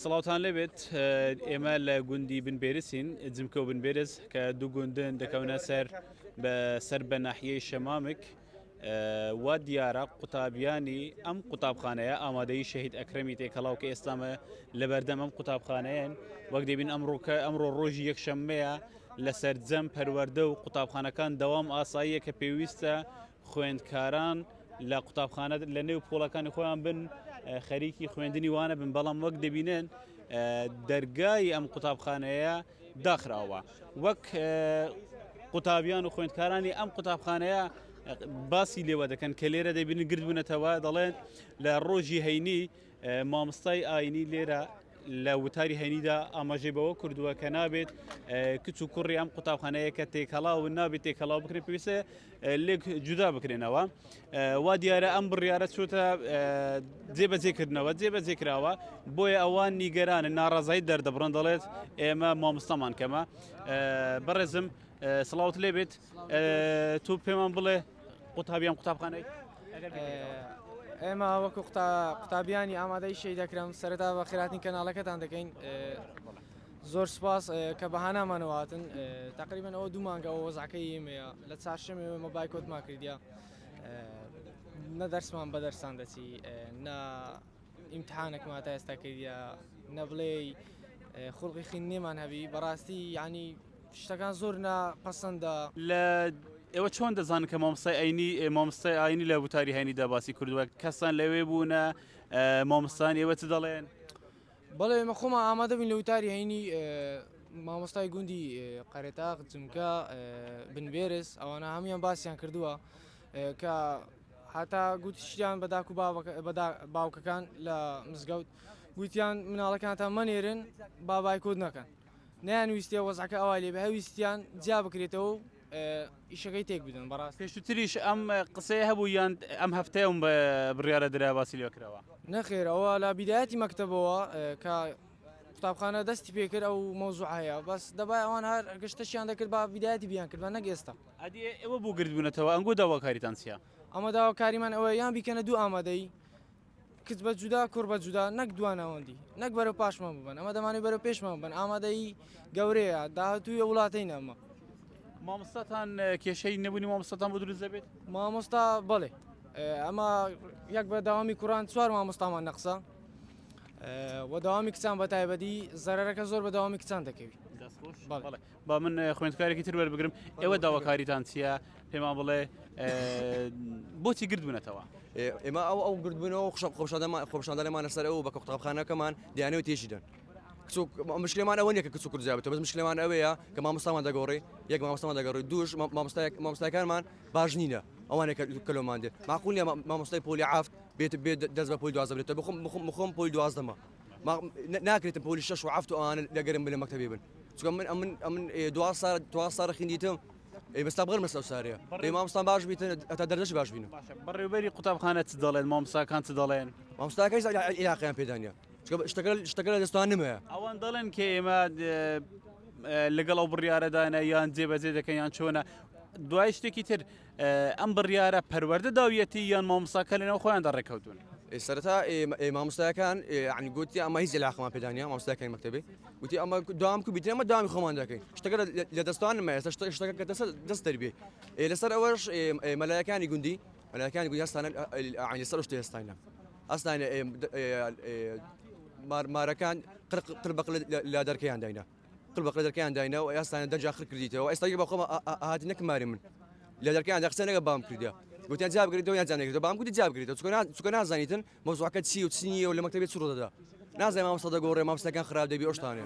سڵاوتان لێبێت ئێمە لە گوندی بنبێرسین جمکە و بنبێرز کە دوو گوندن دەکەونە سەر بە ناحیەی شەمامک وا دیارە قوتابیانی ئەم قوتابخانەیە ئامادەی شەهید ئەکرەمی تێکەڵاو کە ئێستامە لە بەردەم ئەم قوتابخانەیەن وەک دەبین ئەمڕۆ ڕۆژی یەکشەممەیە لە سەرجەم پەروەردە و قوتابخانەکان دەوام ئاساییە کە پێویستە خوێندکاران لە قوتابخانە لە نێو پۆڵەکانی خۆیان بن خەریکی خوێندنی وانە بن بەڵام وەک دەبینێن دەرگای ئەم قوتابخانەیە داخراوە وەک قوتابیان و خوێندکارانی ئەم قوتابخانەیە باسی لێوە دەکەن کە لێرە دەبینن گرت بوونەتەوە دەڵێن لە ڕۆژی هەینی مامۆستای ئاینی لێرە لە وتاری هەینیدا ئاماژەی کردووە کە نابێت کچ و کوڕی ئەم قوتابخانەیە کە تێکەڵاو نابێت تێکەڵاو بکرێت پێویستە لێک جودا بکرێنەوە وا دیارە ئەم بڕیارە چۆتە جێبەجێکردنەوە جێبەجێکراوە بۆیە ئەوان نیگەرانە ناڕازایی دەردەبڕن دەڵێت ئێمە مامۆستامان کەمە بەڕێزم سڵاوت لێبێت تو پێمان بڵێ قوتابیان قوتابخانەی ئێمە وەکو قوتابیانی ئامادەی شەی دەکرم سەرەتا بە خێراتنی کەناڵەکەتان دەکەین زۆر سپاس کە بەهانامانەواتن تقریبان ئەوە دوو مانگەەوە وەزعەکەی ئێمەیە لە چارشەمێ مەبای کۆتمان کردیا نە دەرسمان بە دەرسان دەچی نە ئیمتحانێکمان تا ئێستا کردیا نە بڵێ خوڵقی خوێندنێمان هەبی بەڕاستی یعنی شتەکان زۆر ناپەسەندە لە ئێوە چۆن دەزانن کە مامۆستای ئاینی لە وتاری هەینیدا باسی کردووە کەسان لەوێ بوونە مامۆستان ئێوە چ دەڵێن بەڵێ ئێمە خۆمان ئامادە بین لە وتاری هەینی مامۆستای گوندی قەرێتاق جمکە بنبێرز ئەوانە هەمویان باسییان کردووە کە هاتا گوتیشتیان بە داک و باوکەکان لە مزگەوت گوتیان مناڵەکانتان مەنێرن بابای کۆد نەکەن نەیانویستێ وەزعەکە ئەوای لێ بە هەویستیان جیا بکرێتەوە ئیشەکەی تێک بدەن بەڕاست پێشتریش ئەم قسەیە هەبوو یان ئەم هەفتەیەم بە بڕیارە درا باسی لێکراوە نەخێر ئەوە لە بیدایەتی مەکتەبەوە کە قوتابخانە دەستی پێکرد ئەو مەوزوع هەیە بەس دەبای ئەوان هەر گەشتەشیان دەکرد با بیدایەتی بیان کرد بە نەک ئێستا ئێوە بوو گرت بوونەتەوە ئەنگۆ داواکاریتان چییە ئەمە داواکاریمان ئەوە یان بیکەنە دوو ئامادەی کچ بە جودا کوڕ بە جودا نەک دوانەوەندی نەک بەرەو پاشمان ببن ئەمە دەمانێت بەرەو پێشمان بن ئامادەی گەورەیە داهاتوویە وڵاتەی نەمە مامۆستاتان کێشەی نەبوونی مامۆستاتان بۆ دروست دەبێت مامۆستا بڵێ ئەمە یەک بە داوامی کوڕان چوار مامۆستامان نەقسە و داوامی کچان بە تایبەتی زەرەرەکە زۆر بە داوامی کچان دەکەوی با من خوێندکارێکی تر وەربگرم ئێوە داواکاریتان چییە پێمان بڵێ بۆچی گرت بوونەتەوە ئێمە ئەو گردبوونەوە خۆپشاندانەمان لەسەر ئەو بە قوتابخانەکەمان دیانەوە تێشیدەن مشکلمان ئەوە نیە کە کچ و کوردجابێتەوە بەس مشکلمان ئەوەیە کە مامۆستامان دەگۆڕی یەک مامۆستامان دەگەڕی دووش مامۆستایەکانمان باش نینە ئەوانێک کە کەلۆمان دێت معقول نیە مامۆستای پۆلی عافت بێت دەست بە پۆلی 12 بێتەوە بخۆم پۆلی 12مە ناکرێتم پۆلی 6 و عافت و ئەوانە لەگەرم لە مەکتەبێ بن چونکە من 12 ساڵ خوێندیتم بەستا بغەر مەسەو ساریە مامۆستان باش بیتن تا دەرجەش باش بینم بەڕێوەبەری قوتابخانە چ دەڵێن مامۆستاکان چ دەڵێن مامۆستاکەی علاقەیان پێدانە شتەکە لە دەستوان نمەیە ئەوان دەڵێن کە ئێمە لەگەڵ ئەو بڕیارەدانە یان جێبەجێ دەکەن یان چۆنە دوای شتێکی تر ئەم بڕیارە پەروەردە داویەتی یان مامۆستاکە لەنەوە خۆیان دەڕێکەوتون سەرەتا مامۆستایەکان عنی گوتی ئەمە هیچ علاقەمان پێدانە مامۆستایەکانی مەکتەبێ گوتی ئەمە دوام بیتن ئەمە دامی خۆمان دەکەین شتەکە لە دەستوان نمە ئێستا شتەکە کە دەست دەربێ لەسەر ئەوەش مەلایەکانی گوندی هەستانە لەسەر شتێ هەستانە ئەستانە مارەکان قربق لە دەرکەیان داینە قربق لە دەرکەیان داینەوە ئێستانە دەرجاخر کردیتەوە ئێستا بە خۆم هاتی نەکماری من لە دەرکەیان دەخسەنەکە بام کردیا گوتیان جواب بگریتەوە یان جانێکێتەوە بام گوتی جواب بگریتەوە چونکە نازانیتن مەوزوعەکە چی و چنیە و لە مەکتەبێت چ ڕۆ دەدا نازانێت مامۆستا دەگۆڕێ مامۆستاکان خراپ دەبی ئەو شتانێ